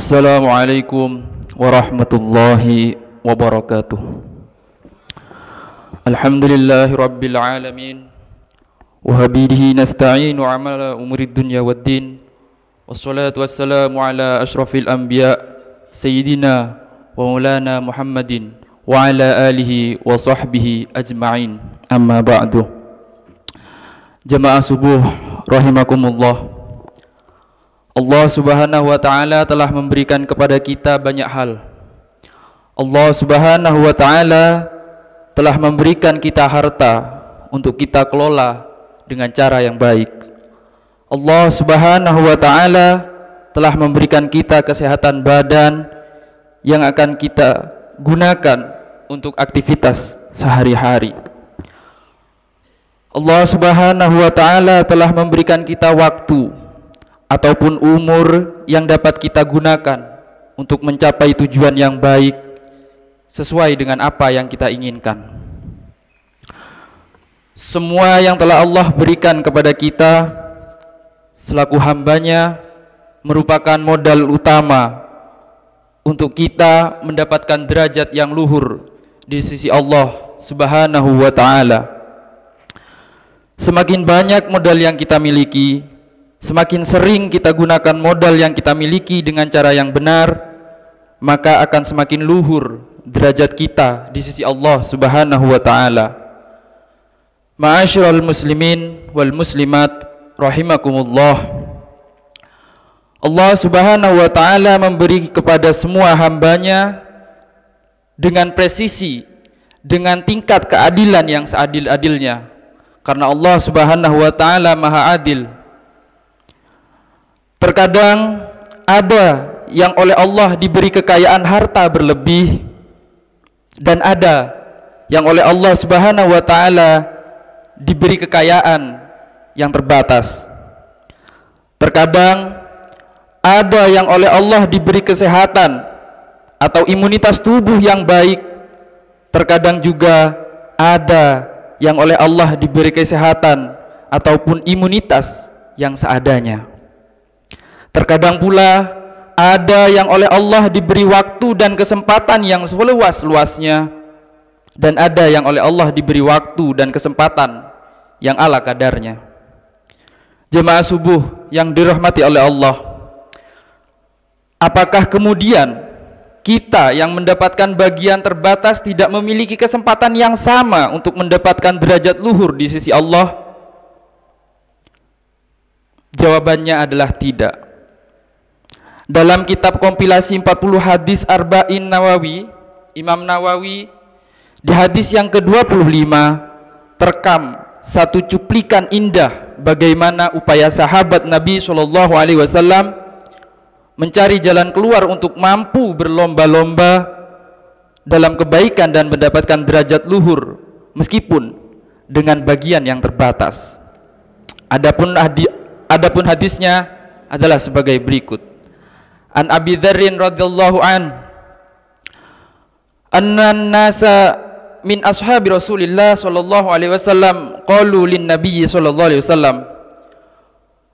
Assalamualaikum warahmatullahi wabarakatuh. Alhamdulillahi rabbil alamin, wahabidihi nasta'inu amala umurid dunya waddin, wassalatu wassalamu ala ashrafil anbiya sayyidina wa maulana Muhammadin wa ala alihi wa sahbihi ajma'in. Amma ba'du. Jamaah subuh rahimakumullah, Allah subhanahu wa ta'ala telah memberikan kepada kita banyak hal. Allah subhanahu wa ta'ala telah memberikan kita harta untuk kita kelola dengan cara yang baik. Allah subhanahu wa ta'ala telah memberikan kita kesehatan badan yang akan kita gunakan untuk aktivitas sehari-hari. Allah subhanahu wa ta'ala telah memberikan kita waktu ataupun umur yang dapat kita gunakan untuk mencapai tujuan yang baik sesuai dengan apa yang kita inginkan. Semua yang telah Allah berikan kepada kita selaku hambanya merupakan modal utama untuk kita mendapatkan derajat yang luhur di sisi Allah subhanahu wa ta'ala. Semakin banyak modal yang kita miliki, semakin sering kita gunakan modal yang kita miliki dengan cara yang benar, maka akan semakin luhur derajat kita di sisi Allah subhanahu wa ta'ala. Ma'asyiral muslimin wal muslimat rahimakumullah, Allah subhanahu wa ta'ala memberi kepada semua hambanya dengan presisi, dengan tingkat keadilan yang seadil-adilnya, karena Allah subhanahu wa ta'ala maha adil. Terkadang ada yang oleh Allah diberi kekayaan harta berlebih, dan ada yang oleh Allah subhanahu wa ta'ala diberi kekayaan yang terbatas. Terkadang ada yang oleh Allah diberi kesehatan atau imunitas tubuh yang baik. Terkadang juga ada yang oleh Allah diberi kesehatan ataupun imunitas yang seadanya. Terkadang pula ada yang oleh Allah diberi waktu dan kesempatan yang seluas-luasnya, dan ada yang oleh Allah diberi waktu dan kesempatan yang ala kadarnya. Jemaah subuh yang dirahmati oleh Allah, apakah kemudian kita yang mendapatkan bagian terbatas tidak memiliki kesempatan yang sama untuk mendapatkan derajat luhur di sisi Allah? Jawabannya adalah tidak. Dalam kitab kompilasi 40 hadis Arba'in Nawawi, Imam Nawawi di hadis yang ke-25 terekam satu cuplikan indah bagaimana upaya sahabat Nabi SAW mencari jalan keluar untuk mampu berlomba-lomba dalam kebaikan dan mendapatkan derajat luhur meskipun dengan bagian yang terbatas. Adapun hadisnya adalah sebagai berikut. An Abi Dzarrin radhiyallahu an anna an-nasa min ashabi Rasulillah sallallahu alaihi wasallam qalu lin nabiy sallallahu alaihi wasallam.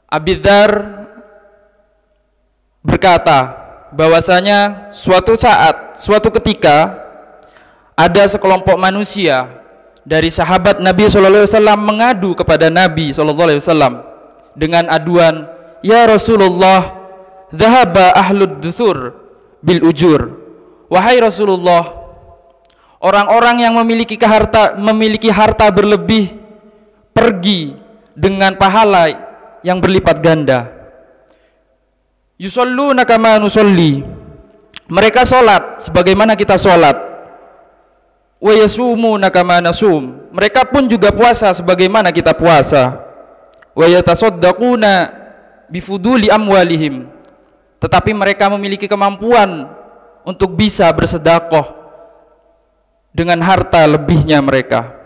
Abi Dzar berkata bahwasanya suatu saat, suatu ketika ada sekelompok manusia dari sahabat Nabi sallallahu alaihi wasallam mengadu kepada Nabi sallallahu alaihi wasallam dengan aduan, "Ya Rasulullah, dhahaba ahlud duthur bil ujur." Wahai Rasulullah, orang-orang yang memiliki harta berlebih pergi dengan pahala yang berlipat ganda. Yusalluna kama nusalli, mereka sholat sebagaimana kita sholat. Wa yasumuna kama nasum, mereka pun juga puasa sebagaimana kita puasa. Wa yatasaddaquna bifuduli amwalihim, tetapi mereka memiliki kemampuan untuk bisa bersedekah dengan harta lebihnya mereka.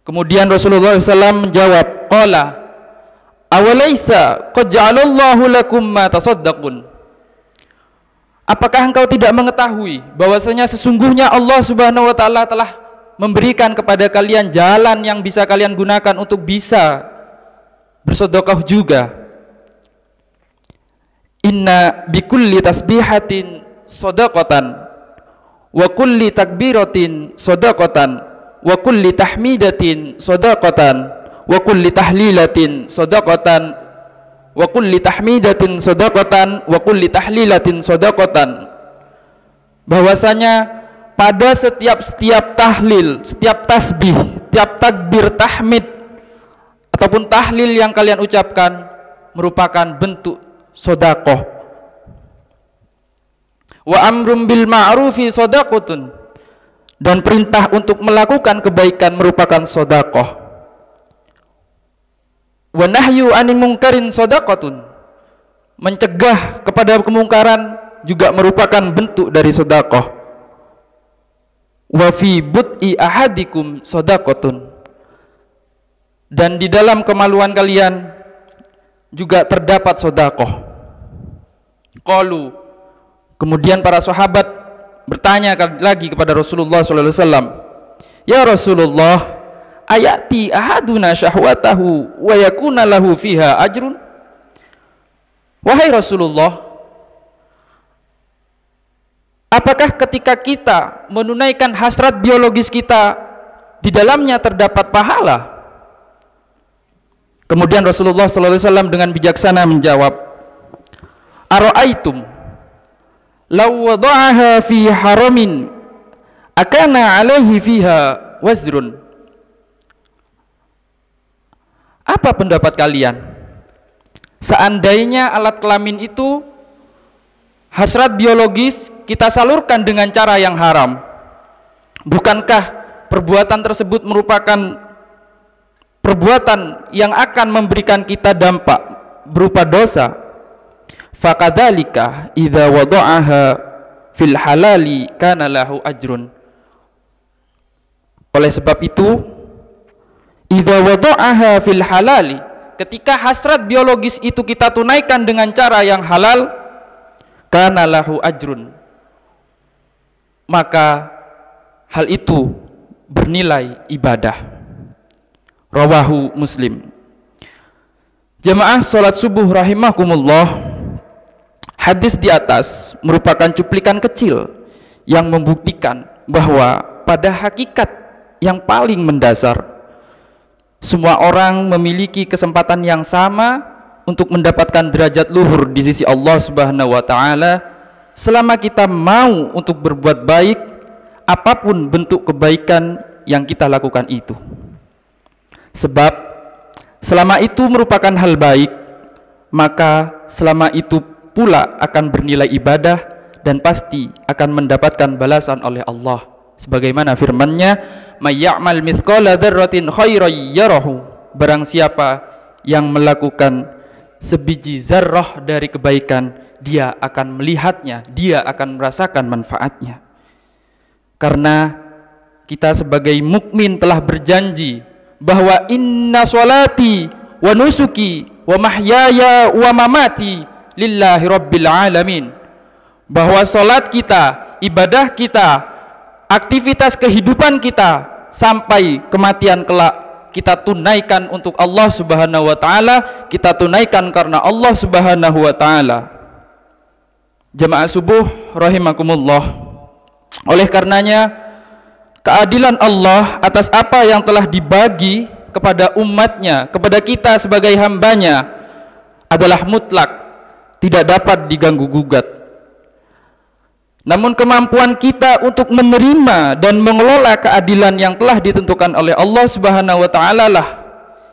Kemudian Rasulullah SAW menjawab, qala awalaisa qad ja'alallahu lakum ma tasaddaqun, apakah engkau tidak mengetahui bahwasanya sesungguhnya Allah subhanahu wa ta'ala telah memberikan kepada kalian jalan yang bisa kalian gunakan untuk bisa bersedekah juga. inna bikulli tasbihatin shadaqatan wa kulli takbiratin shadaqatan wa kulli tahmidatin shadaqatan wa kulli tahlilatin shadaqatan wa kulli tahmidatin shadaqatan wa kulli tahlilatin shadaqatan, bahwasanya pada setiap tahlil, setiap tasbih, setiap takbir tahmid ataupun tahlil yang kalian ucapkan merupakan bentuk sedekah. Wa amrum bil ma'rufi shadaqatun, dan perintah untuk melakukan kebaikan merupakan sedekah. Wa nahyu 'anil munkarin shadaqatun, mencegah kepada kemungkaran juga merupakan bentuk dari sedekah. Wa fi bud'i ahadikum shadaqatun, dan di dalam kemaluan kalian juga terdapat sedekah. Qalu, kemudian para sahabat bertanya lagi kepada Rasulullah sallallahu alaihi wasallam, ya Rasulullah, ayati ahaduna syahwatahu wa yakuna lahu fiha ajrun? Wahai Rasulullah, apakah ketika kita menunaikan hasrat biologis kita di dalamnya terdapat pahala? Kemudian Rasulullah sallallahu alaihi wasallam dengan bijaksana menjawab, ara'aitum law wada'aha fi haramin akana alaihi fiha wazrun? Apa pendapat kalian seandainya alat kelamin itu hasrat biologis kita salurkan dengan cara yang haram, bukankah perbuatan tersebut merupakan perbuatan yang akan memberikan kita dampak berupa dosa? Fakadzalika idza wada'aha fil halali kana lahu ajrun. Oleh sebab itu, idza wada'aha fil halali, ketika hasrat biologis itu kita tunaikan dengan cara yang halal, kana lahu ajrun, maka hal itu bernilai ibadah. Rawahu Muslim. Jamaah salat subuh rahimakumullah, hadis di atas merupakan cuplikan kecil yang membuktikan bahwa pada hakikat yang paling mendasar, semua orang memiliki kesempatan yang sama untuk mendapatkan derajat luhur di sisi Allah Subhanahu wa taala selama kita mau untuk berbuat baik, apapun bentuk kebaikan yang kita lakukan itu. Sebab selama itu merupakan hal baik, maka selama itu pula akan bernilai ibadah dan pasti akan mendapatkan balasan oleh Allah. Sebagaimana firman-Nya, "May ya'mal mithqala dzarratin khairan yarahu." Barang siapa yang melakukan sebiji zarrah dari kebaikan, dia akan melihatnya, dia akan merasakan manfaatnya. Karena kita sebagai mukmin telah berjanji bahwa inna sholati wa nusuki wa mahyaya wa mamati lillahi rabbil alamin, bahwa salat kita, ibadah kita, aktivitas kehidupan kita sampai kematian kelak kita tunaikan untuk Allah Subhanahu wa taala, kita tunaikan karena Allah Subhanahu wa taala. Jamaah subuh rahimakumullah, oleh karenanya keadilan Allah atas apa yang telah dibagi kepada umatnya, kepada kita sebagai hambanya adalah mutlak, tidak dapat diganggu gugat. Namun kemampuan kita untuk menerima dan mengelola keadilan yang telah ditentukan oleh Allah Subhanahu wa taala lah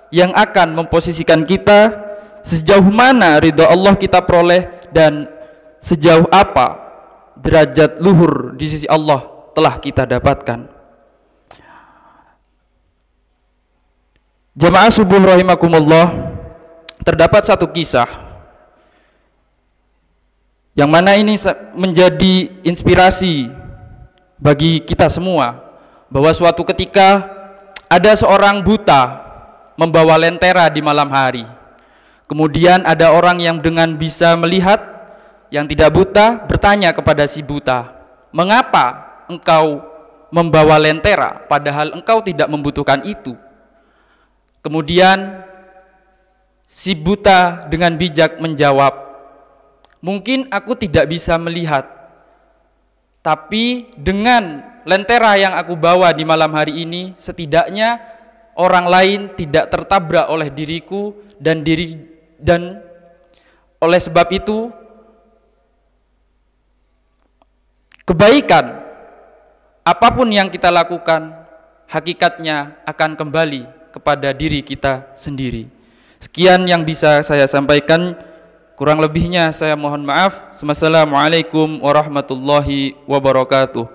yang akan memposisikan kita sejauh mana ridha Allah kita peroleh dan sejauh apa derajat luhur di sisi Allah telah kita dapatkan. Jamaah subuh rahimakumullah, terdapat satu kisah yang mana ini menjadi inspirasi bagi kita semua, bahwa suatu ketika ada seorang buta membawa lentera di malam hari. Kemudian ada orang yang dengan bisa melihat, yang tidak buta, bertanya kepada si buta, "Mengapa engkau membawa lentera padahal engkau tidak membutuhkan itu?" Kemudian si buta dengan bijak menjawab, Mungkin aku tidak bisa melihat, tapi dengan lentera yang aku bawa di malam hari ini, setidaknya orang lain tidak tertabrak oleh diriku dan oleh sebab itu kebaikan apapun yang kita lakukan hakikatnya akan kembali kepada diri kita sendiri. Sekian yang bisa saya sampaikan, kurang lebihnya saya mohon maaf. Wassalamualaikum warahmatullahi wabarakatuh.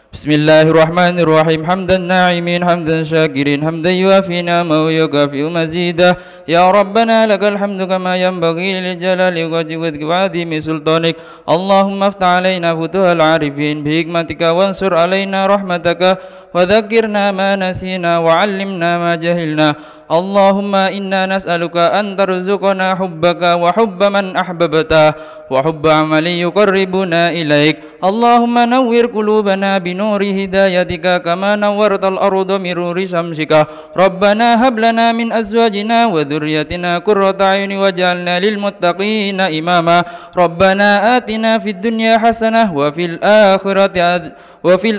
Bismillahirrahmanirrahim. Hamdan na'imin, hamdan syakirin, hamdan yuafi ni'amahu wa yukafi mazidah. Ya Rabbana lakal hamdu kama yanbaghi li jalali wajhika wa 'azimi sultanik. Allahumma aftah alaina futuhal arifin bi hikmatika wansur alaina rahmataka wa dhakkirna ma nasina wa 'allimna ma jahilna. Allahumma inna nas'aluka an tarzuqana hubbaka wa hubba man ahbabta wa hubba amali yuqarribuna ilaik. Allahumma nawwir qulubana binuri hidayatika kama nawwartal arda miruri syamsika. Rabbana hab lana min azwajina wa dhurriyyatina qurrata a'yuni waj'alna lil muttaqina imama. Rabbana atina fid dunya hasanah wa fil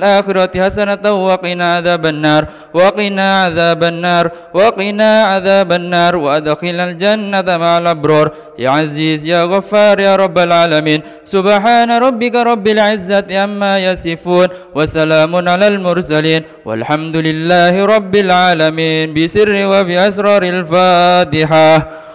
akhirati hasanatan wa qina adzabannar wa qina adzabannar wa qina adzabannar wa adkhilnal jannata ma'al abrar ya aziz ya ghaffar ya rabbal alamin. Subhana rabbika rabbil izzati amma yasifun wa salamun alal mursalin walhamdulillahi rabbil alamin. Bi sirri wa bi asraril Fatihah.